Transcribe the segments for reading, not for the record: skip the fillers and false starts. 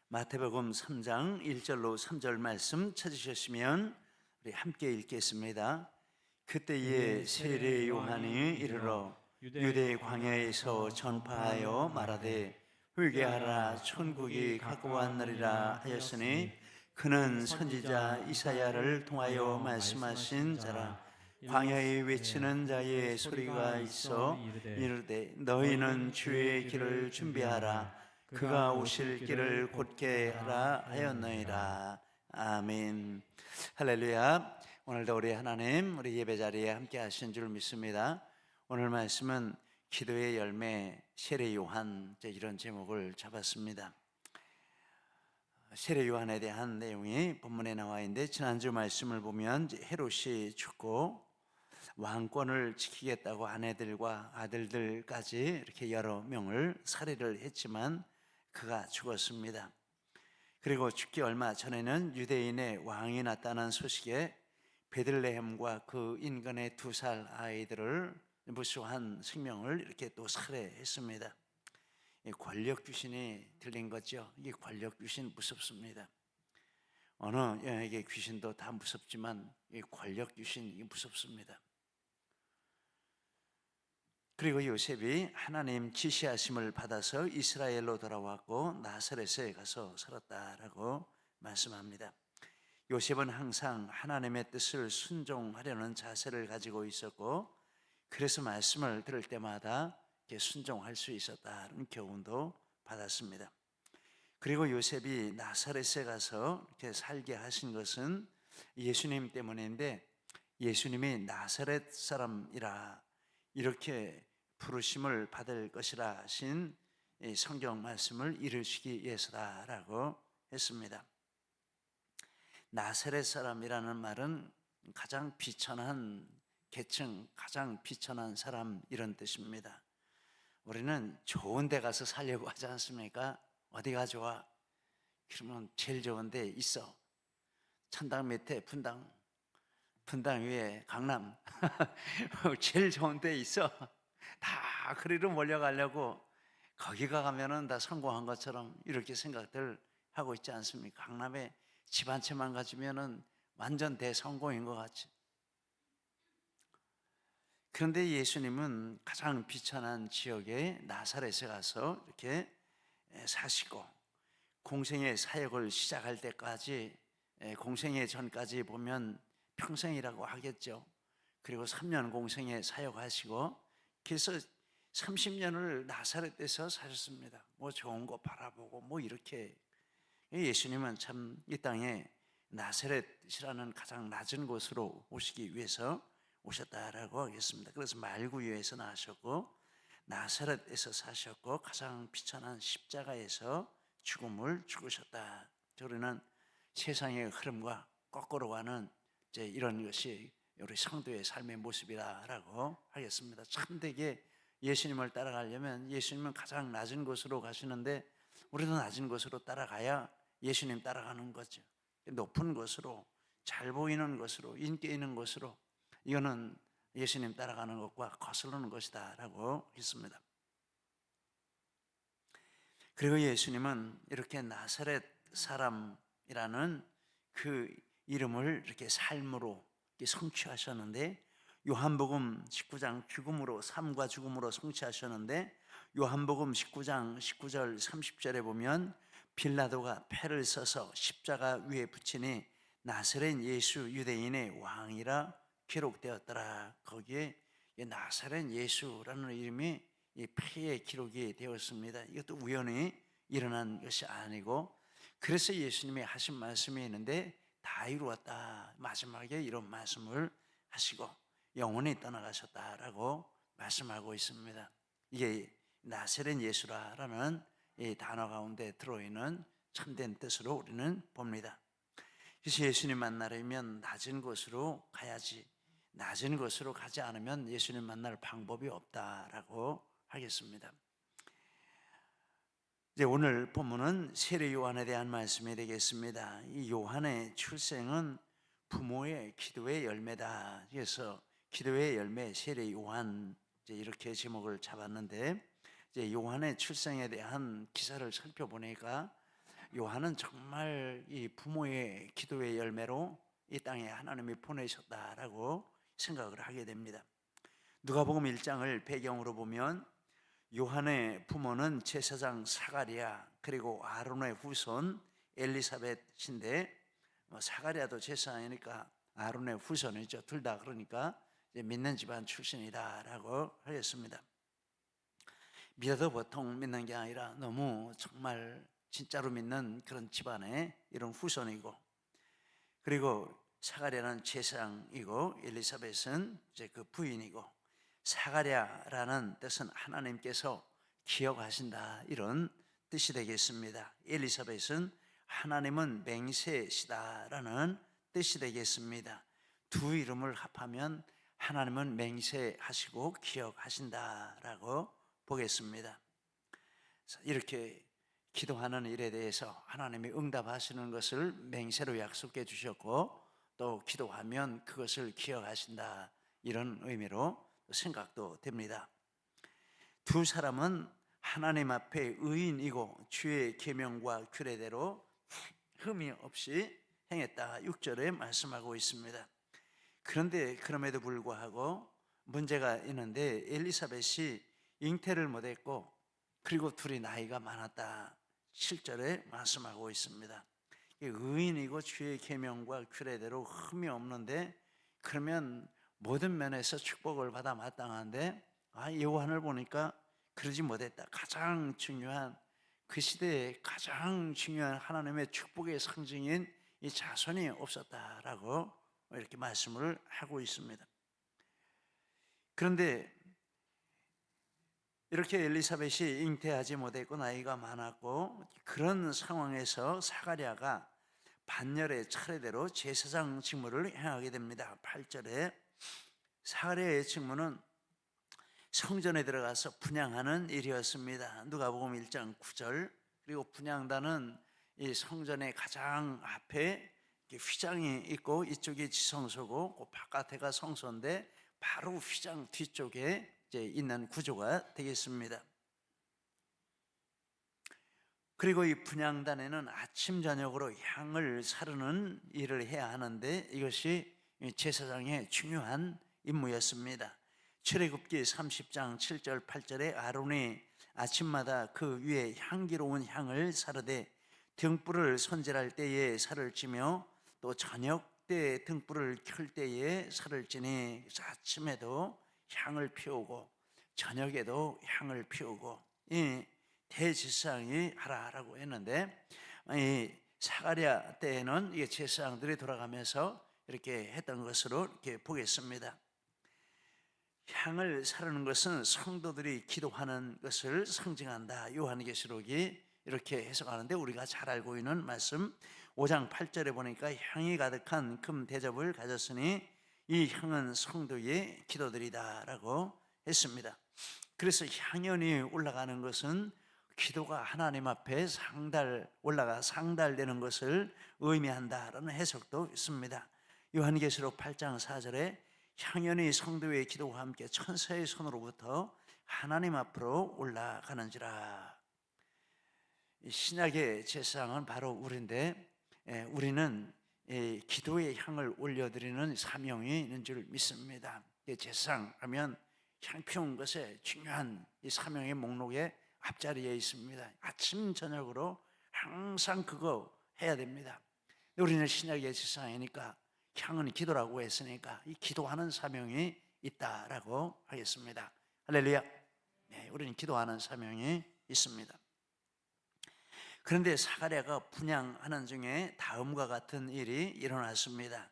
마태복음 3장 1절로 3절 말씀 찾으셨으면 우리 함께 읽겠습니다. 그때에 세례 요한이 이르러 유대 광야에서 전파하여 말하되 회개하라 천국이 가까웠느니라 하였으니 그는 선지자 이사야를 통하여 말씀하신 자라. 광야에 외치는 자의 소리가 있어 이르되 너희는 주의 길을 준비하라. 그가 오실 길을 곧게 하라 하였느니라. 아멘. 할렐루야. 오늘도 우리 하나님 우리 예배 자리에 함께 하신 줄 믿습니다. 오늘 말씀은 기도의 열매 세례 요한, 이런 제목을 잡았습니다. 세례 요한에 대한 내용이 본문에 나와 있는데, 지난주 말씀을 보면 헤롯이 죽고 왕권을 지키겠다고 아내들과 아들들까지 이렇게 여러 명을 살해를 했지만 그가 죽었습니다. 그리고 죽기 얼마 전에는 유대인의 왕이 났다는 소식에 베들레헴과 그 인근의 2살 아이들을 무수한 생명을 이렇게 또 살해했습니다. 권력 귀신이 들린 거죠. 이 권력 귀신 무섭습니다. 어느 영역의 귀신도 다 무섭지만 이 권력 귀신이 무섭습니다. 그리고 요셉이 하나님 지시하심을 받아서 이스라엘로 돌아왔고 나사렛에 가서 살았다라고 말씀합니다. 요셉은 항상 하나님의 뜻을 순종하려는 자세를 가지고 있었고, 그래서 말씀을 들을 때마다 순종할 수 있었다는 교훈도 받았습니다. 그리고 요셉이 나사렛에 가서 이렇게 살게 하신 것은 예수님 때문인데, 예수님이 나사렛 사람이라 이렇게 부르심을 받을 것이라 하신 성경 말씀을 이루시기 위해서다라고 했습니다. 나사렛 사람이라는 말은 가장 비천한 계층, 가장 비천한 사람, 이런 뜻입니다. 우리는 좋은 데 가서 살려고 하지 않습니까? 어디가 좋아? 그러면 제일 좋은 데 있어. 천당 밑에 분당 위에 강남 제일 좋은 데 있어. 다 그리로 몰려가려고 거기가 가면은 다 성공한 것처럼 이렇게 생각들 하고 있지 않습니까? 강남에 집 한 채만 가지면은 완전 대성공인 것 같이. 그런데 예수님은 가장 비천한 지역에 나사렛에 가서 이렇게 사시고, 공생의 사역을 시작할 때까지, 공생의 전까지 보면 평생이라고 하겠죠. 그리고 3년 공생에 사역하시고, 그래서 30년을 나사렛에서 사셨습니다. 뭐 좋은 거 바라보고 뭐 이렇게. 예수님은 참 이 땅에 나사렛이라는 가장 낮은 곳으로 오시기 위해서 오셨다라고 하겠습니다. 그래서 말구유에서 나셨고 나사렛에서 사셨고 가장 비천한 십자가에서 죽음을 죽으셨다. 우리는 세상의 흐름과 거꾸로 가는 이런 것이 우리 성도의 삶의 모습이라고 하겠습니다. 참되게 예수님을 따라가려면 예수님은 가장 낮은 곳으로 가시는데 우리도 낮은 곳으로 따라가야 예수님 따라가는 거죠. 높은 곳으로, 잘 보이는 곳으로, 인기 있는 곳으로, 이거는 예수님 따라가는 것과 거스르는 것이다 라고 했습니다. 그리고 예수님은 이렇게 나사렛 사람이라는 그 이름을 이렇게 삶으로 성취하셨는데, 요한복음 19장 삶과 죽음으로 성취하셨는데, 요한복음 19장 19절 30절에 보면 빌라도가 패를 써서 십자가 위에 붙이니 나사렛 예수 유대인의 왕이라 기록되었더라. 거기에 나사렛 예수라는 이름이 이 패의 기록이 되었습니다. 이것도 우연히 일어난 것이 아니고, 그래서 예수님이 하신 말씀이 있는데 다 이루었다. 마지막에 이런 말씀을 하시고 영원히 떠나가셨다라고 말씀하고 있습니다. 이게 나사렛 예수라는 이 단어 가운데 들어있는 참된 뜻으로 우리는 봅니다. 그래서 예수님 만나려면 낮은 곳으로 가야지, 낮은 곳으로 가지 않으면 예수님 만날 방법이 없다라고 하겠습니다. 이제 오늘 본문은 세례 요한에 대한 말씀이 되겠습니다. 이 요한의 출생은 부모의 기도의 열매다. 그래서 기도의 열매 세례 요한, 이렇게 제목을 잡았는데, 이제 요한의 출생에 대한 기사를 살펴보니까 요한은 정말 이 부모의 기도의 열매로 이 땅에 하나님이 보내셨다라고 생각을 하게 됩니다. 누가복음 1장을 배경으로 보면 요한의 부모는 제사장 사가랴 그리고 아론의 후손 엘리사벳인데, 사가랴도 제사장이니까 아론의 후손이죠. 둘 다 그러니까 이제 믿는 집안 출신이다라고 하겠습니다. 믿어도 보통 믿는 게 아니라 너무 정말 진짜로 믿는 그런 집안의 이런 후손이고, 그리고 사가랴는 제사장이고 엘리사벳은 이제 그 부인이고, 사가랴라는 뜻은 하나님께서 기억하신다 이런 뜻이 되겠습니다. 엘리사벳은 하나님은 맹세시다라는 뜻이 되겠습니다. 두 이름을 합하면 하나님은 맹세하시고 기억하신다라고 보겠습니다. 이렇게 기도하는 일에 대해서 하나님이 응답하시는 것을 맹세로 약속해 주셨고, 또 기도하면 그것을 기억하신다 이런 의미로 생각도 됩니다. 두 사람은 하나님 앞에 의인이고 주의 계명과 규례대로 흠이 없이 행했다 6절에 말씀하고 있습니다. 그런데 그럼에도 불구하고 문제가 있는데, 엘리사벳이 잉태를 못했고 그리고 둘이 나이가 많았다 7절에 말씀하고 있습니다. 의인이고 주의 계명과 규례대로 흠이 없는데, 그러면 모든 면에서 축복을 받아 마땅한데 요한을 보니까 그러지 못했다. 가장 중요한, 그 시대에 가장 중요한 하나님의 축복의 상징인 이 자손이 없었다라고 이렇게 말씀을 하고 있습니다. 그런데 이렇게 엘리사벳이 잉태하지 못했고 나이가 많았고, 그런 상황에서 사가랴가 반열의 차례대로 제사장 직무를 행하게 됩니다. 8절에 사가랴의 직무는 성전에 들어가서 분향하는 일이었습니다. 누가복음 1장 9절. 그리고 분향단은 이 성전의 가장 앞에 휘장이 있고 이쪽이 지성소고 그 바깥에가 성소인데, 바로 휘장 뒤쪽에 이제 있는 구조가 되겠습니다. 그리고 이 분향단에는 아침 저녁으로 향을 사르는 일을 해야 하는데, 이것이 제사장의 중요한 임무였습니다. 출애굽기 30장 7절 8절에 아론이 아침마다 그 위에 향기로운 향을 사르되 등불을 손질할 때에 살을 찌며 또 저녁 때 등불을 켤 때에 살을 찌니, 아침에도 향을 피우고 저녁에도 향을 피우고 이 대제사장이 하라라고 했는데, 이 사가랴 때에는 이 제사장들이 돌아가면서 이렇게 했던 것으로 이렇게 보겠습니다. 향을 사르는 것은 성도들이 기도하는 것을 상징한다. 요한계시록이 이렇게 해석하는데, 우리가 잘 알고 있는 말씀 5장 8절에 보니까 향이 가득한 금 대접을 가졌으니 이 향은 성도의 기도들이다라고 했습니다. 그래서 향연이 올라가는 것은 기도가 하나님 앞에 상달되는 것을 의미한다라는 해석도 있습니다. 요한계시록 8장 4절에 향연이 성도의 기도와 함께 천사의 손으로부터 하나님 앞으로 올라가는지라. 신약의 제사장은 바로 우리인데, 우리는 기도의 향을 올려드리는 사명이 있는 줄 믿습니다. 제사장 하면 향 피운 것에 중요한 이 사명의 목록에 앞자리에 있습니다. 아침 저녁으로 항상 그거 해야 됩니다. 우리는 신약의 제사장이니까 향은 기도라고 했으니까 이 기도하는 사명이 있다라고 하겠습니다. 할렐루야. 네, 우리는 기도하는 사명이 있습니다. 그런데 사가랴가 분향하는 중에 다음과 같은 일이 일어났습니다.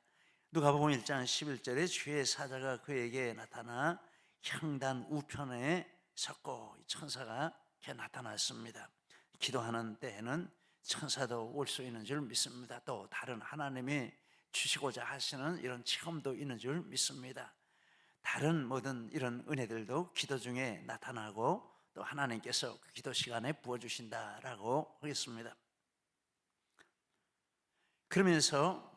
누가복음 1장 11절에 주의 사자가 그에게 나타나 향단 우편에 섰고, 천사가 이렇게 나타났습니다. 기도하는 때에는 천사도 올 수 있는 줄 믿습니다. 또 다른 하나님이 주시고자 하시는 이런 체험도 있는 줄 믿습니다. 다른 모든 이런 은혜들도 기도 중에 나타나고 또 하나님께서 그 기도 시간에 부어주신다라고 하겠습니다. 그러면서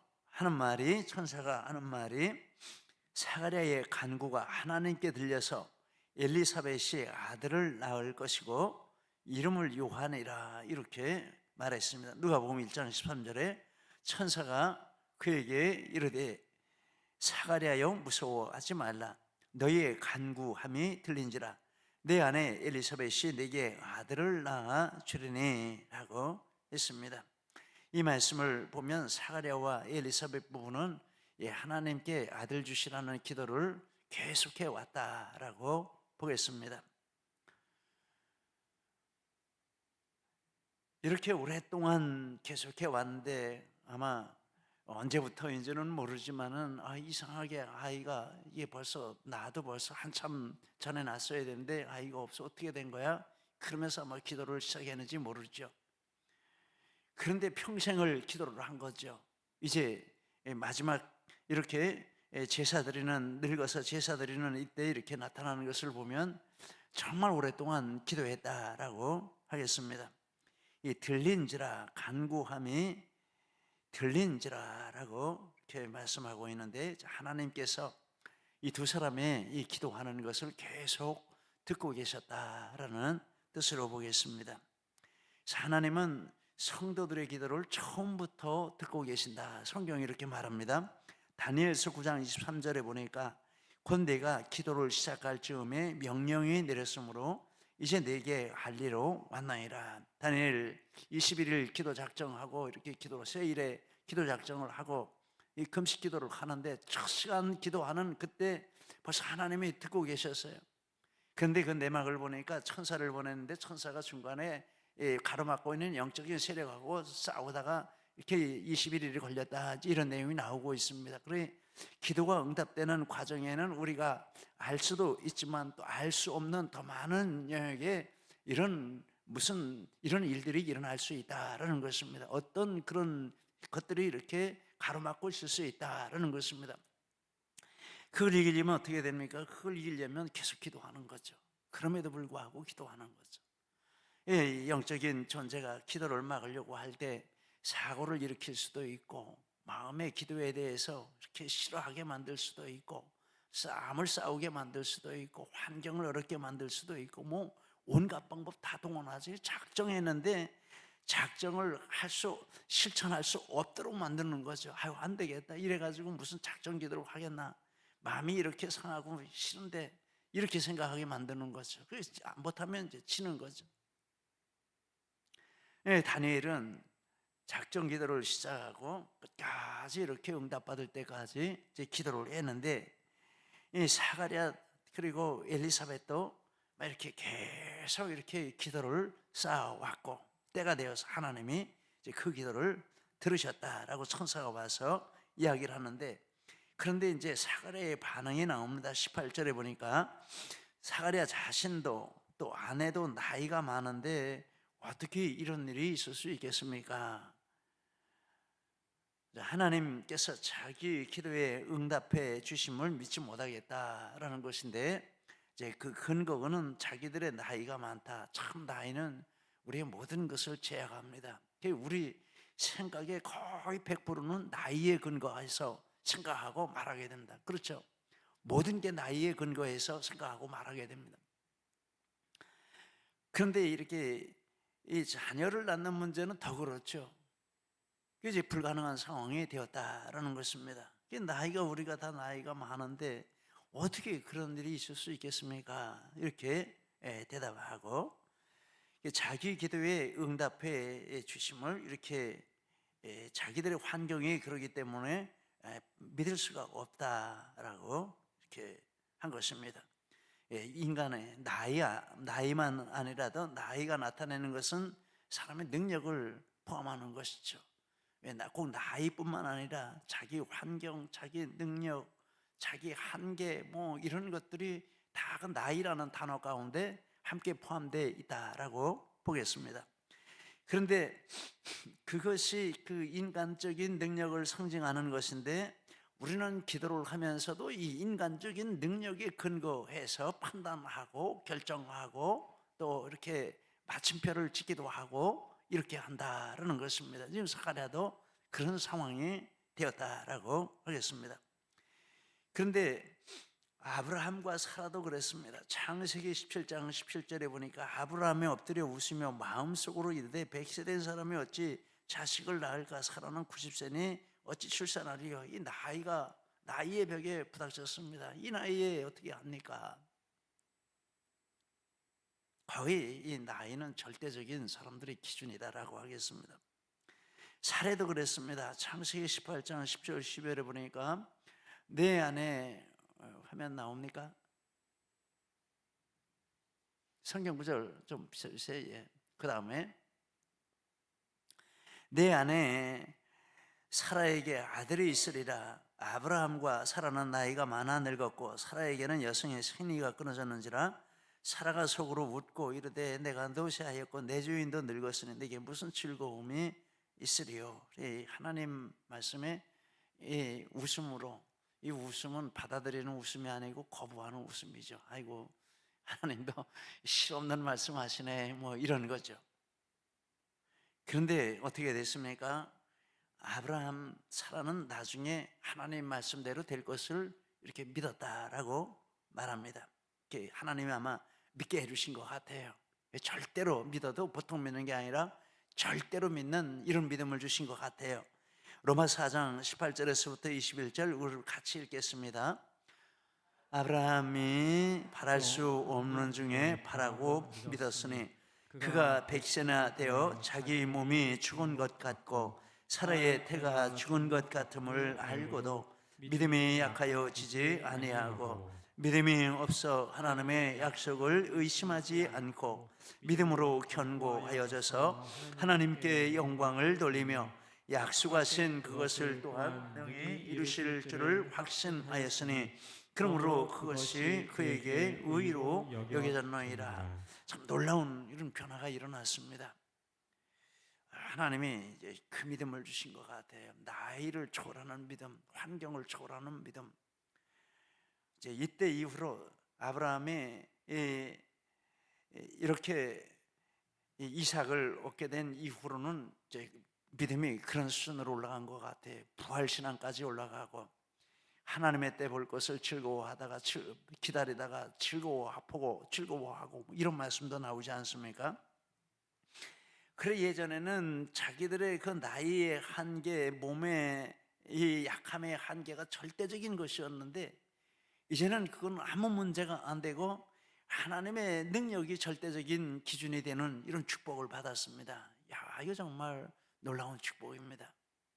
천사가 하는 말이, 사가랴의 간구가 하나님께 들려서 엘리사벳이 아들을 낳을 것이고 이름을 요한이라 이렇게 말했습니다. 누가복음 1장 13절에 천사가 그에게 이르되 사가랴여 무서워하지 말라. 너희의 간구함이 들린지라. 내 아내 엘리사벳이 내게 아들을 낳아 주리니 라고 했습니다. 이 말씀을 보면 사가랴와 엘리사벳 부부는 하나님께 아들 주시라는 기도를 계속해 왔다라고 보겠습니다. 이렇게 오랫동안 계속해 왔는데 아마 언제부터인지는 모르지만은 이상하게 아이가 이게 벌써 나도 벌써 한참 전에 낳았어야 되는데 아이가 없어 어떻게 된 거야? 그러면서 아마 기도를 시작했는지 모르죠. 그런데 평생을 기도를 한 거죠. 이제 마지막 이렇게 제사 드리는 늙어서 제사 드리는 이때 이렇게 나타나는 것을 보면 정말 오랫동안 기도했다라고 하겠습니다. 이 들린지라 간구함이 들린지라라고 이렇게 말씀하고 있는데 하나님께서 이 두 사람의 이 기도하는 것을 계속 듣고 계셨다라는 뜻으로 보겠습니다. 하나님은 성도들의 기도를 처음부터 듣고 계신다. 성경이 이렇게 말합니다. 다니엘서 9장 23절에 보니까 곧 내가 기도를 시작할 즈음에 명령이 내렸으므로 이제 내게 할 일로 왔나이다. 다니엘 21일 기도 작정하고 이렇게 기도로 세일에 기도 작정을 하고 이 금식 기도를 하는데 첫 시간 기도하는 그때 벌써 하나님이 듣고 계셨어요. 그런데 그 내막을 보니까 천사를 보냈는데 천사가 중간에 가로막고 있는 영적인 세력하고 싸우다가 이렇게 21일이 걸렸다 이런 내용이 나오고 있습니다. 그래 기도가 응답되는 과정에는 우리가 알 수도 있지만 또 알 수 없는 더 많은 영역에 이런 일들이 일어날 수 있다라는 것입니다. 어떤 그런 것들이 이렇게 가로막고 있을 수 있다라는 것입니다. 그걸 이기려면 어떻게 됩니까? 그걸 이기려면 계속 기도하는 거죠. 그럼에도 불구하고 기도하는 거죠. 영적인 존재가 기도를 막으려고 할 때 사고를 일으킬 수도 있고 마음의 기도에 대해서 이렇게 싫어하게 만들 수도 있고 싸움을 싸우게 만들 수도 있고 환경을 어렵게 만들 수도 있고 뭐 온갖 방법 다 동원하지. 작정했는데 작정을 실천할 수 없도록 만드는 거죠. 안 되겠다 이래가지고 무슨 작정 기도를 하겠나, 마음이 이렇게 상하고 싫은데 이렇게 생각하게 만드는 거죠. 그래서 못하면 이제 치는 거죠. 다니엘은 작정 기도를 시작하고 끝까지 이렇게 응답받을 때까지 이제 기도를 했는데 이 사가랴 그리고 엘리사벳도 이렇게 계속 이렇게 기도를 쌓아왔고 때가 되어서 하나님이 이제 그 기도를 들으셨다라고 천사가 와서 이야기를 하는데, 그런데 이제 사가랴의 반응이 나옵니다. 18절에 보니까 사가랴 자신도 또 아내도 나이가 많은데 어떻게 이런 일이 있을 수 있겠습니까? 하나님께서 자기 기도에 응답해 주심을 믿지 못하겠다라는 것인데 이제 그 근거는 자기들의 나이가 많다. 참 나이는 우리의 모든 것을 제약합니다. 우리 생각의 거의 100%는 나이에 근거해서 생각하고 말하게 됩니다. 그렇죠? 모든 게 나이에 근거해서 생각하고 말하게 됩니다. 그런데 이렇게 이 자녀를 낳는 문제는 더 그렇죠. 이제 불가능한 상황이 되었다라는 것입니다. 나이가 우리가 다 나이가 많은데 어떻게 그런 일이 있을 수 있겠습니까? 이렇게 대답하고 자기 기도에 응답해 주심을 이렇게 자기들의 환경이 그러기 때문에 믿을 수가 없다라고 이렇게 한 것입니다. 인간의 나이만 아니라도 나이가 나타내는 것은 사람의 능력을 포함하는 것이죠. 꼭 나이뿐만 아니라 자기 환경, 자기 능력, 자기 한계 뭐 이런 것들이 다 그 나이라는 단어 가운데 함께 포함되어 있다라고 보겠습니다. 그런데 그것이 그 인간적인 능력을 상징하는 것인데 우리는 기도를 하면서도 이 인간적인 능력에 근거해서 판단하고 결정하고 또 이렇게 마침표를 찍기도 하고 이렇게 한다라는 것입니다. 지금 사가랴도 그런 상황이 되었다라고 하겠습니다. 그런데 아브라함과 사라도 그랬습니다. 창세기 17장 17절에 보니까 아브라함이 엎드려 웃으며 마음속으로 이르되 100세 된 사람이 어찌 자식을 낳을까? 사라는 90세니 어찌 출산하리요? 이 나이의 벽에 부닥쳤습니다. 이 나이에 어떻게 합니까? 거의 이 나이는 절대적인 사람들의 기준이다라고 하겠습니다. 사례도 그랬습니다. 창세기 18장 10절 11절에 보니까 내 안에, 화면 나옵니까? 성경 구절 좀 비춰주세요. 예. 그 다음에 내 안에 사라에게 아들이 있으리라. 아브라함과 사라는 나이가 많아 늙었고 사라에게는 여성의 생리가 끊어졌는지라. 사라가 속으로 웃고 이르되 내가 노쇠하였고 내 주인도 늙었으니 내게 무슨 즐거움이 있으리요. 하나님 말씀에 이 웃음으로, 이 웃음은 받아들이는 웃음이 아니고 거부하는 웃음이죠. 아이고 하나님도 실없는 말씀 하시네, 뭐 이런 거죠. 그런데 어떻게 됐습니까? 아브라함, 사라는 나중에 하나님 말씀대로 될 것을 이렇게 믿었다라고 말합니다. 하나님이 아마 믿게 해주신 것 같아요. 절대로 믿어도 보통 믿는 게 아니라 절대로 믿는 이런 믿음을 주신 것 같아요. 로마서 4장 18절에서부터 21절 우리 같이 읽겠습니다. 아브라함이 바랄 수 없는 중에 바라고 믿었으니 그가 100세나 되어 자기 몸이 죽은 것 같고 사라의 태가 죽은 것 같음을 알고도 믿음이 약하여 지지 아니하고 믿음이 없어 하나님의 약속을 의심하지 않고 믿음으로 견고하여져서 하나님께 영광을 돌리며 약속하신 그것을 또한 능히 이루실 줄을 확신하였으니 그러므로 그것이 그에게 의로 여겨졌느니라. 참 놀라운 이런 변화가 일어났습니다. 하나님이 이제 그 믿음을 주신 것 같아요. 나이를 초월하는 믿음, 환경을 초월하는 믿음. 이제 이때 이후로 아브라함이 이렇게 이삭을 얻게 된 이후로는 이제 믿음이 그런 수준으로 올라간 것 같아요. 부활신앙까지 올라가고 하나님의 때 볼 것을 즐거워하다가 기다리다가 즐거워하고 이런 말씀도 나오지 않습니까? 그래 예전에는 자기들의 그 나이의 한계, 몸의 이 약함의 한계가 절대적인 것이었는데 이제는 그건 아무 문제가 안 되고 하나님의 능력이 절대적인 기준이 되는 이런 축복을 받았습니다. 야, 이거 정말 놀라운 축복입니다.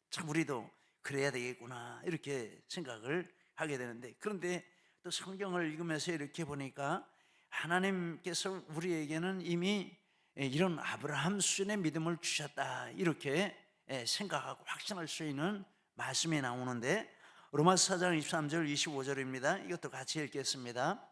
참 우리도 그래야 되겠구나 이렇게 생각을 하게 되는데, 그런데 또 성경을 읽으면서 이렇게 보니까 하나님께서 우리에게는 이미 이런 아브라함 수준의 믿음을 주셨다 이렇게 생각하고 확신할 수 있는 말씀이 나오는데 로마서 4장 23절 25절입니다. 이것도 같이 읽겠습니다.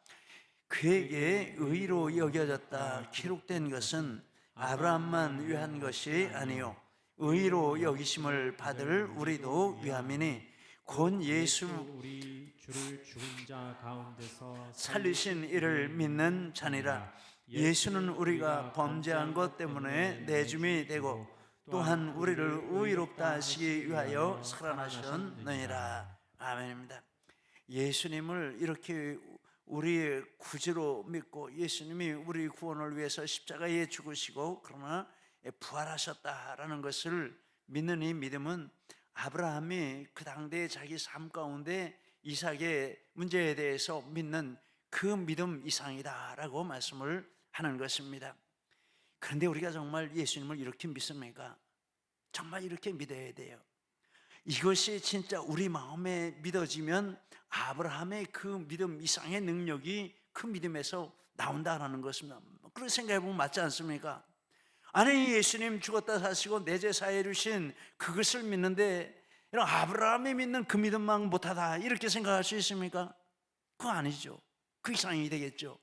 그에게 의로 여겨졌다 기록된 것은 아브라함만 위한 것이 아니요 의로 여기심을 받을 우리도 위함이니 곧 예수 우리 주를 죽은 자 가운데서 살리신 이를 믿는 자니라. 예수는 우리가 범죄한 것 때문에 내줌이 되고 또한 우리를 의롭다 하시기 위하여 살아나셨느니라. 아멘입니다. 예수님을 이렇게 우리의 구주로 믿고 예수님이 우리 구원을 위해서 십자가에 죽으시고 그러나 부활하셨다라는 것을 믿는 이 믿음은 아브라함이 그 당대의 자기 삶 가운데 이삭의 문제에 대해서 믿는 그 믿음 이상이다라고 말씀을 하는 것입니다. 그런데 우리가 정말 예수님을 이렇게 믿습니까? 정말 이렇게 믿어야 돼요. 이것이 진짜 우리 마음에 믿어지면 아브라함의 그 믿음 이상의 능력이 그 믿음에서 나온다라는 것입니다. 그런 생각해 보면 맞지 않습니까? 아니 예수님 죽었다 사시고 내 죄 사해 주신 그것을 믿는데 이런 아브라함이 믿는 그 믿음만 못하다 이렇게 생각할 수 있습니까? 그거 아니죠. 그 이상이 되겠죠.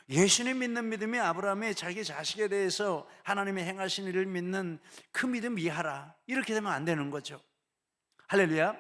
예수님 믿는 믿음이 아브라함이 자기 자식에 대해서 하나님의 행하신 일을 믿는 그 믿음 이하라 이렇게 되면 안 되는 거죠. 할렐루야.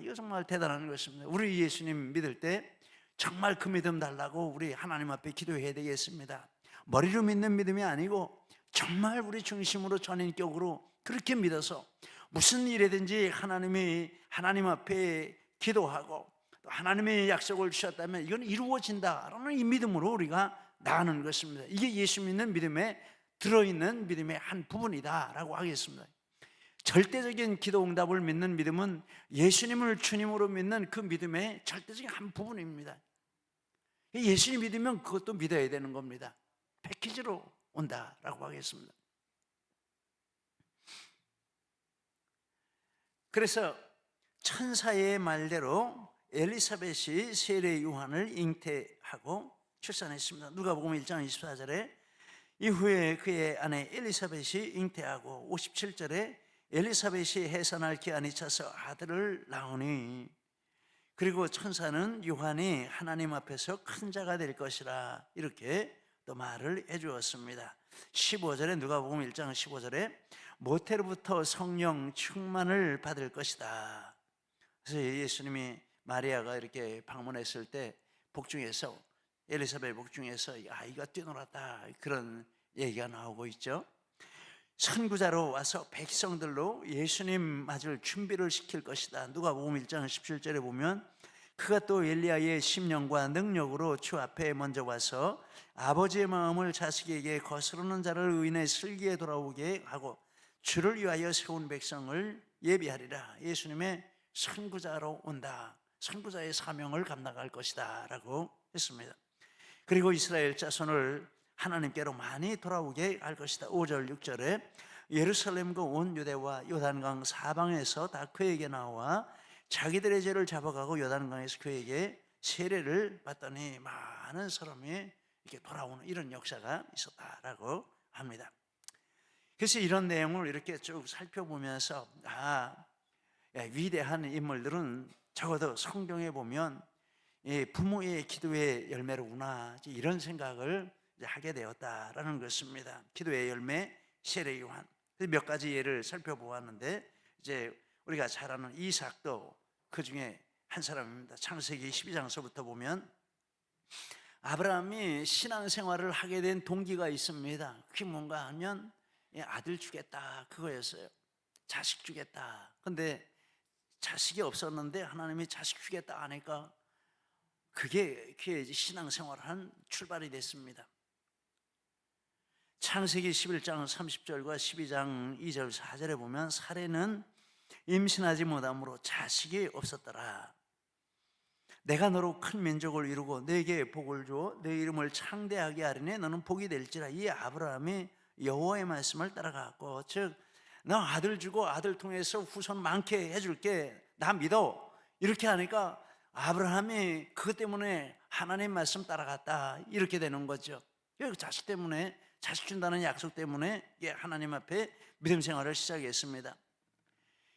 이거 정말 대단한 것입니다. 우리 예수님 믿을 때 정말 그 믿음 달라고 우리 하나님 앞에 기도해야 되겠습니다. 머리로 믿는 믿음이 아니고 정말 우리 중심으로 전인격으로 그렇게 믿어서 무슨 일이든지 하나님 앞에 기도하고 또 하나님의 약속을 주셨다면 이건 이루어진다라는 이 믿음으로 우리가 나아가는 것입니다. 이게 예수 믿는 믿음에 들어있는 믿음의 한 부분이다라고 하겠습니다. 절대적인 기도 응답을 믿는 믿음은 예수님을 주님으로 믿는 그 믿음의 절대적인 한 부분입니다. 예수님 믿으면 그것도 믿어야 되는 겁니다. 패키지로 온다라고 하겠습니다. 그래서 천사의 말대로 엘리사벳이 세례 요한을 잉태하고 출산했습니다. 누가복음 1장 24절에 이후에 그의 아내 엘리사벳이 잉태하고 57절에 엘리사벳이 해산할 기한이 차서 아들을 낳으니 그리고 천사는 요한이 하나님 앞에서 큰 자가 될 것이라 이렇게 또 말을 해주었습니다. 15절에 누가복음 1장 15절에 모태로부터 성령 충만을 받을 것이다. 그래서 예수님이 마리아가 이렇게 방문했을 때 복중에서 엘리사벳 복중에서 아이가 뛰어놀았다 그런 얘기가 나오고 있죠. 선구자로 와서 백성들로 예수님 맞을 준비를 시킬 것이다. 누가복음 1장 17절에 보면 그가 또 엘리야의 심령과 능력으로 주 앞에 먼저 와서 아버지의 마음을 자식에게 거스르는 자를 의인의 슬기에 돌아오게 하고 주를 위하여 세운 백성을 예비하리라. 예수님의 선구자로 온다. 선구자의 사명을 감당할 것이다 라고 했습니다. 그리고 이스라엘 자손을 하나님께로 많이 돌아오게 할 것이다. 5절 6절에 예루살렘과 온 유대와 요단강 사방에서 다 그에게 나와 자기들의 죄를 잡아가고 요단강에서 그에게 세례를 받더니 많은 사람이 이렇게 돌아오는 이런 역사가 있었다라고 합니다. 그래서 이런 내용을 이렇게 쭉 살펴보면서 위대한 인물들은 적어도 성경에 보면 부모의 기도의 열매로구나 이런 생각을 하게 되었다라는 것입니다. 기도의 열매 세례 요한. 몇 가지 예를 살펴보았는데 이제 우리가 잘 아는 이삭도 그 중에 한 사람입니다. 창세기 12장서부터 보면 아브라함이 신앙생활을 하게 된 동기가 있습니다. 그게 뭔가 하면 아들 주겠다 그거였어요. 자식 주겠다. 근데 자식이 없었는데 하나님이 자식 주겠다 하니까 그게 신앙생활을 한 출발이 됐습니다. 창세기 11장 30절과 12장 2절 4절에 보면 사레는 임신하지 못함으로 자식이 없었더라. 내가 너로 큰 민족을 이루고 너에게 복을 주어 내 이름을 창대하게 하리니 너는 복이 될지라. 이 아브라함이 여호와의 말씀을 따라갔고, 즉 너 아들 주고 아들 통해서 후손 많게 해줄게, 나 믿어, 이렇게 하니까 아브라함이 그것 때문에 하나님 말씀 따라갔다 이렇게 되는 거죠. 자식 때문에, 자식 준다는 약속 때문에 하나님 앞에 믿음 생활을 시작했습니다.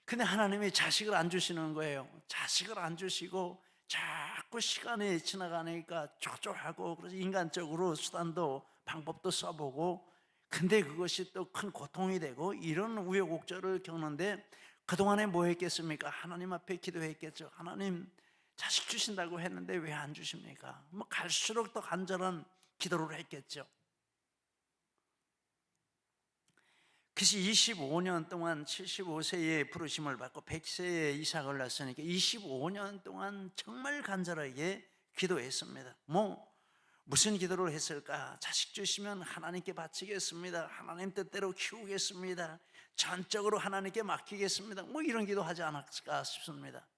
근데 하나님이 자식을 안 주시는 거예요. 자식을 안 주시고 자꾸 시간이 지나가니까 초조하고, 그래서 인간적으로 수단도 방법도 써보고, 근데 그것이 또 큰 고통이 되고 이런 우여곡절을 겪는데 그동안에 뭐 했겠습니까? 하나님 앞에 기도했겠죠. 하나님 자식 주신다고 했는데 왜 안 주십니까? 뭐 갈수록 더 간절한 기도를 했겠죠. 그래서 25년 동안 75세에 부르심을 받고 100세에 이삭을 낳았으니까 25년 동안 정말 간절하게 기도했습니다. 무슨 기도를 했을까? 자식 주시면 하나님께 바치겠습니다. 하나님 뜻대로 키우겠습니다. 전적으로 하나님께 맡기겠습니다. 이런 기도 하지 않았을까 싶습니다.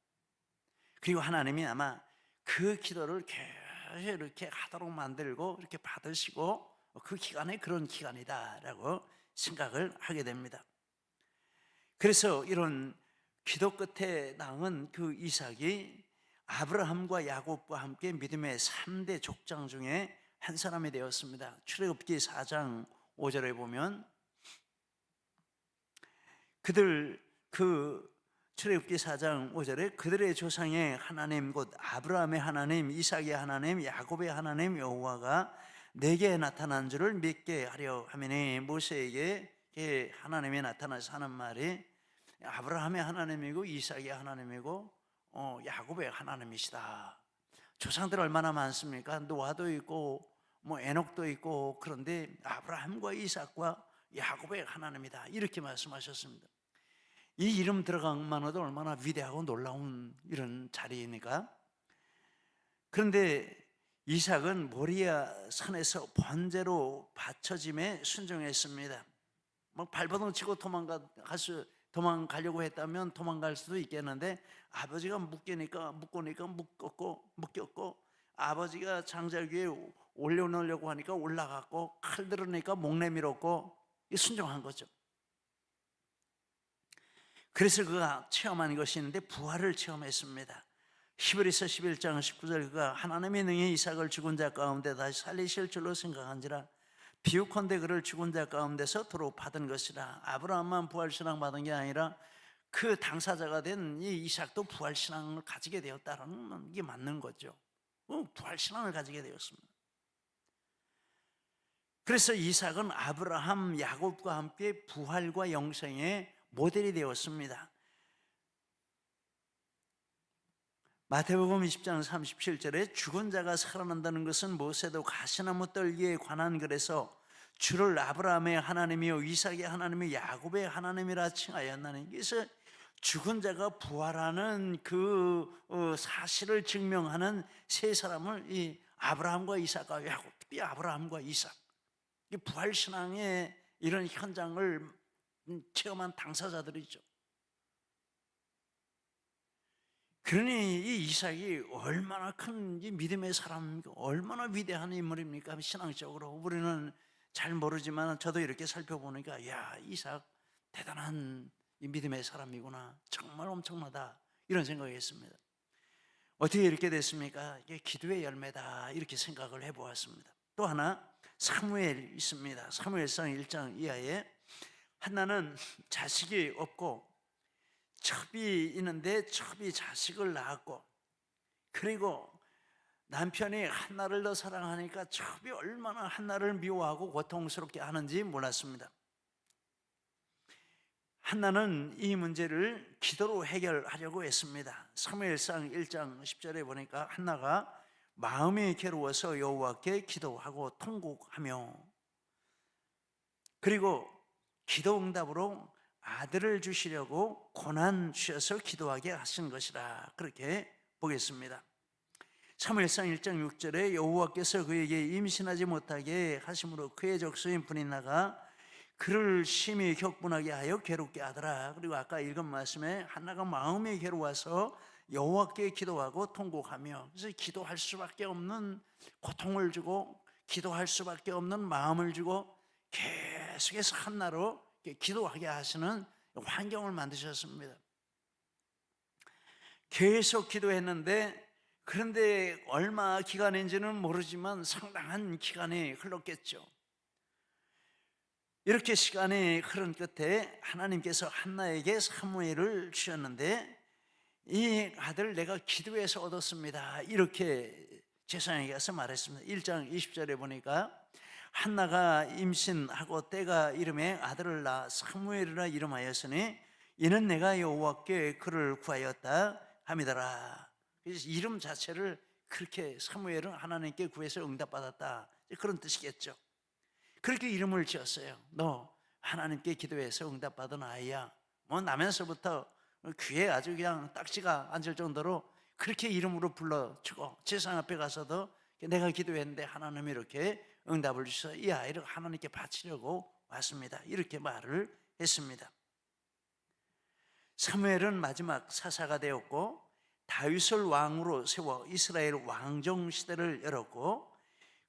그리고 하나님이 아마 그 기도를 계속 이렇게 하도록 만들고 이렇게 받으시고 그 기간이 그런 기간이다라고 생각을 하게 됩니다. 그래서 이런 기도 끝에 낳은 그 이삭이 아브라함과 야곱과 함께 믿음의 3대 족장 중에 한 사람이 되었습니다. 출애굽기 4장 5절에 보면 출애굽기 4장 5절에 그들의 조상의 하나님 곧 아브라함의 하나님, 이삭의 하나님, 야곱의 하나님 여호와가 내게 나타난 줄을 믿게 하려 하매니, 모세에게 하나님이 나타나서 하는 말이 아브라함의 하나님이고 이삭의 하나님이고 야곱의 하나님이시다. 조상들 얼마나 많습니까? 노아도 있고 에녹도 있고, 그런데 아브라함과 이삭과 야곱의 하나님이다 이렇게 말씀하셨습니다. 이 이름 들어간만으로도 얼마나 위대하고 놀라운 이런 자리입니까? 그런데 이삭은 모리아 산에서 번제로 바쳐짐에 순종했습니다. 뭐 발버둥 치고 도망가려고 했다면 도망갈 수도 있겠는데, 아버지가 묶였고 아버지가 장작 위에 올려놓으려고 하니까 올라갔고, 칼 들으니까 목 내밀었고, 순종한 거죠. 그래서 그가 체험한 것이 있는데 부활을 체험했습니다. 히브리서 11장 19절, 그가 하나님의 능히 이삭을 죽은 자 가운데 다시 살리실 줄로 생각한지라. 비유컨대 그를 죽은 자 가운데서 도로 받은 것이라. 아브라함만 부활신앙 받은 게 아니라 그 당사자가 된 이 이삭도 부활신앙을 가지게 되었다는 게 맞는 거죠. 부활신앙을 가지게 되었습니다. 그래서 이삭은 아브라함, 야곱과 함께 부활과 영생의 모델이 되었습니다. 마태복음 20장 37절에 죽은 자가 살아난다는 것은 모세도 가시나무 떨기에 관한 글에서 주를 아브라함의 하나님이요 이삭의 하나님이요 야곱의 하나님이라 칭하였나니, 그래서 죽은 자가 부활하는 그 사실을 증명하는 세 사람을 이 아브라함과 이삭과 야곱, 특히 아브라함과 이삭, 이 부활신앙의 이런 현장을 체험한 당사자들이죠. 그러니 이 이삭이 얼마나 큰 이 믿음의 사람입니까? 얼마나 위대한 인물입니까? 신앙적으로 우리는 잘 모르지만 저도 이렇게 살펴보니까, 야, 이삭 대단한 이 믿음의 사람이구나, 정말 엄청나다, 이런 생각이 했습니다. 어떻게 이렇게 됐습니까? 이게 기도의 열매다, 이렇게 생각을 해보았습니다. 또 하나 사무엘 있습니다. 사무엘상 1장 이하에 한나는 자식이 없고 첩이 있는데 첩이 자식을 낳았고, 그리고 남편이 한나를 더 사랑하니까 첩이 얼마나 한나를 미워하고 고통스럽게 하는지 몰랐습니다. 한나는 이 문제를 기도로 해결하려고 했습니다. 사무엘상 1장 10절에 보니까 한나가 마음이 괴로워서 여호와께 기도하고 통곡하며, 그리고 기도 응답으로 아들을 주시려고 고난 주셔서 기도하게 하신 것이라, 그렇게 보겠습니다. 사무엘상 1장 6절에 여호와께서 그에게 임신하지 못하게 하심으로 그의 적수인 브니나가 그를 심히 격분하게 하여 괴롭게 하더라. 그리고 아까 읽은 말씀에 한나가 마음이 괴로워서 여호와께 기도하고 통곡하며, 그래서 기도할 수밖에 없는 고통을 주고 기도할 수밖에 없는 마음을 주고 계속해서 한나로 기도하게 하시는 환경을 만드셨습니다. 계속 기도했는데, 그런데 얼마 기간인지는 모르지만 상당한 기간이 흘렀겠죠. 이렇게 시간이 흐른 끝에 하나님께서 한나에게 사무엘을 주셨는데, 이 아들 내가 기도해서 얻었습니다, 이렇게 제사장에게 가서 말했습니다. 1장 20절에 보니까 한나가 임신하고 때가 이름에 아들을 낳아 사무엘이라 이름하였으니 이는 내가 여호와께 그를 구하였다 함이더라. 그래서 이름 자체를 그렇게 사무엘은 하나님께 구해서 응답받았다, 그런 뜻이겠죠. 그렇게 이름을 지었어요. 너 하나님께 기도해서 응답받은 아이야. 뭐 나면서부터 귀에 아주 그냥 딱지가 앉을 정도로 그렇게 이름으로 불러주고, 제사장 앞에 가서도 내가 기도했는데 하나님이 이렇게 응답을 주셔서 이 아이를 하나님께 바치려고 왔습니다, 이렇게 말을 했습니다. 사무엘은 마지막 사사가 되었고 다윗을 왕으로 세워 이스라엘 왕정 시대를 열었고,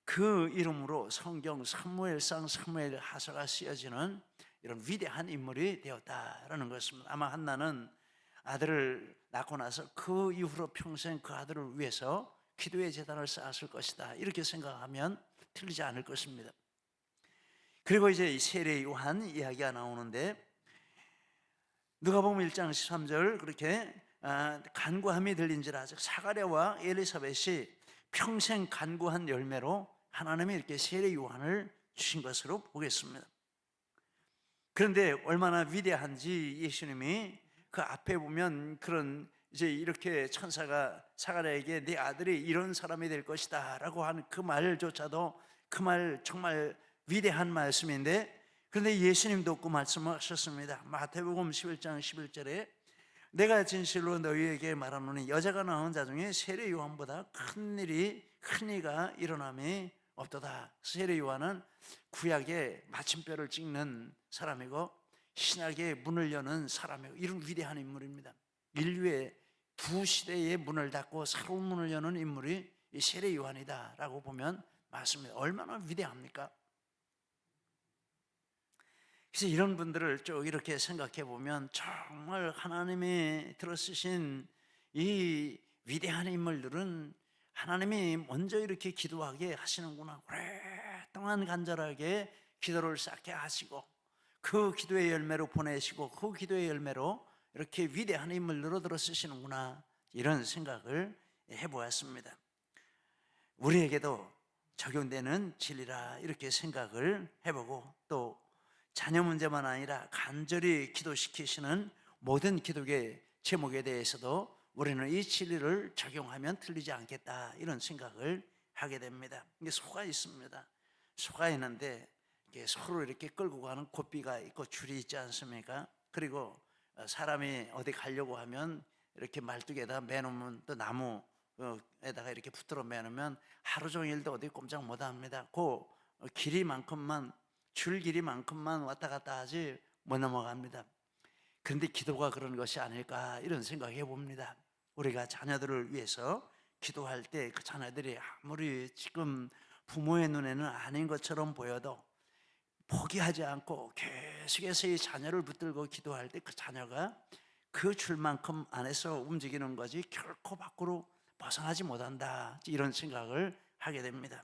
그 이름으로 성경 사무엘상 사무엘 하사가 쓰여지는 이런 위대한 인물이 되었다라는 것입니다. 아마 한나는 아들을 낳고 나서 그 이후로 평생 그 아들을 위해서 기도의 제단을 쌓았을 것이다, 이렇게 생각하면 틀리지 않을 것입니다. 그리고 이제 세례 요한 이야기가 나오는데, 누가복음 1장 13절, 그렇게 간구함이 들린지라, 즉 사가랴와 엘리사벳이 평생 간구한 열매로 하나님이 이렇게 세례 요한을 주신 것으로 보겠습니다. 그런데 얼마나 위대한지 예수님이 그 앞에 보면 그런 이제 이렇게 천사가 사가랴에게 네 아들이 이런 사람이 될 것이다 라고 하는 그 말조차도, 그 말 정말 위대한 말씀인데, 그런데 예수님도 그 말씀을 하셨습니다. 마태복음 11장 11절에 내가 진실로 너희에게 말하노니 여자가 낳은 자 중에 세례 요한보다 큰 이가 일어남이 없도다. 세례 요한은 구약의 마침표를 찍는 사람이고 신약의 문을 여는 사람이고 이런 위대한 인물입니다. 인류의 두 시대의 문을 닫고 새로운 문을 여는 인물이 이 세례 요한이다라고 보면 맞습니다. 얼마나 위대합니까? 그래서 이런 분들을 쭉 이렇게 생각해 보면 정말 하나님이 들어쓰신 이 위대한 인물들은 하나님이 먼저 이렇게 기도하게 하시는구나. 오랫동안 간절하게 기도를 쌓게 하시고 그 기도의 열매로 보내시고 그 기도의 열매로 이렇게 위대한 인물로 들어쓰시는구나, 이런 생각을 해보았습니다. 우리에게도 적용되는 진리라 이렇게 생각을 해보고, 또 자녀 문제만 아니라 간절히 기도시키시는 모든 기도의 제목에 대해서도 우리는 이 진리를 적용하면 틀리지 않겠다, 이런 생각을 하게 됩니다. 이게 소가 있습니다. 소가 있는데 서로 이렇게 끌고 가는 고삐가 있고 줄이 있지 않습니까? 그리고 사람이 어디 가려고 하면 이렇게 말뚝에다 매놓으면, 또 나무에다가 이렇게 붙들어 매놓으면 하루 종일도 어디 꼼짝 못 합니다. 그 길이만큼만, 줄 길이만큼만 왔다 갔다 하지 못 넘어갑니다. 그런데 기도가 그런 것이 아닐까, 이런 생각해 봅니다. 우리가 자녀들을 위해서 기도할 때 그 자녀들이 아무리 지금 부모의 눈에는 아닌 것처럼 보여도 포기하지 않고 계속해서 이 자녀를 붙들고 기도할 때 그 자녀가 그 줄만큼 안에서 움직이는 거지 결코 밖으로 벗어나지 못한다, 이런 생각을 하게 됩니다.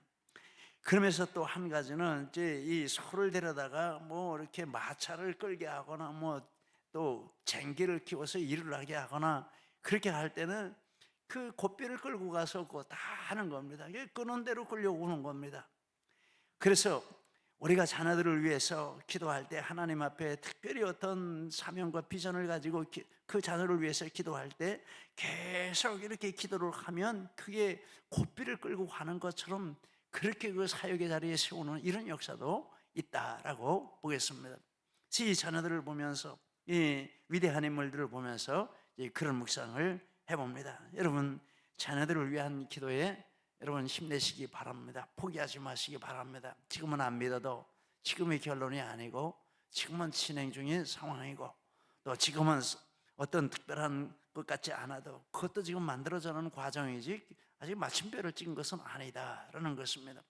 그러면서 또 한 가지는 이제 이 소를 데려다가 뭐 이렇게 마차를 끌게 하거나 뭐 또 쟁기를 키워서 일을 하게 하거나 그렇게 할 때는 그 고삐를 끌고 가서 그거 다 하는 겁니다. 이게 끄는 대로 끌려오는 겁니다. 그래서 우리가 자녀들을 위해서 기도할 때 하나님 앞에 특별히 어떤 사명과 비전을 가지고 그 자녀를 위해서 기도할 때 계속 이렇게 기도를 하면 그게 고삐를 끌고 가는 것처럼 그렇게 그 사역의 자리에 세우는 이런 역사도 있다라고 보겠습니다. 이 자녀들을 보면서, 이 위대한 인물들을 보면서 그런 묵상을 해봅니다. 여러분, 자녀들을 위한 기도에 여러분 힘내시기 바랍니다. 포기하지 마시기 바랍니다. 지금은 안 믿어도 지금의 결론이 아니고 지금은 진행 중인 상황이고 또 지금은 어떤 특별한 것 같지 않아도 그것도 지금 만들어져가는 과정이지 아직 마침표를 찍은 것은 아니다라는 것입니다.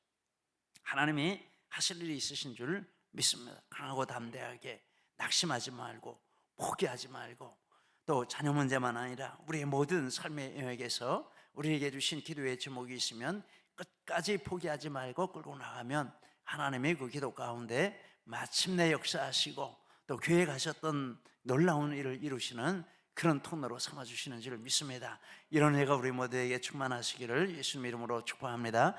하나님이 하실 일이 있으신 줄 믿습니다. 강하고 담대하게 낙심하지 말고 포기하지 말고, 또 자녀 문제만 아니라 우리의 모든 삶의 영역에서 우리에게 주신 기도의 제목이 있으면 끝까지 포기하지 말고 끌고 나가면 하나님의 그 기도 가운데 마침내 역사하시고 또 교회 가셨던 놀라운 일을 이루시는 그런 통로로 삼아주시는 줄 믿습니다. 이런 해가 우리 모두에게 충만하시기를 예수님 이름으로 축복합니다.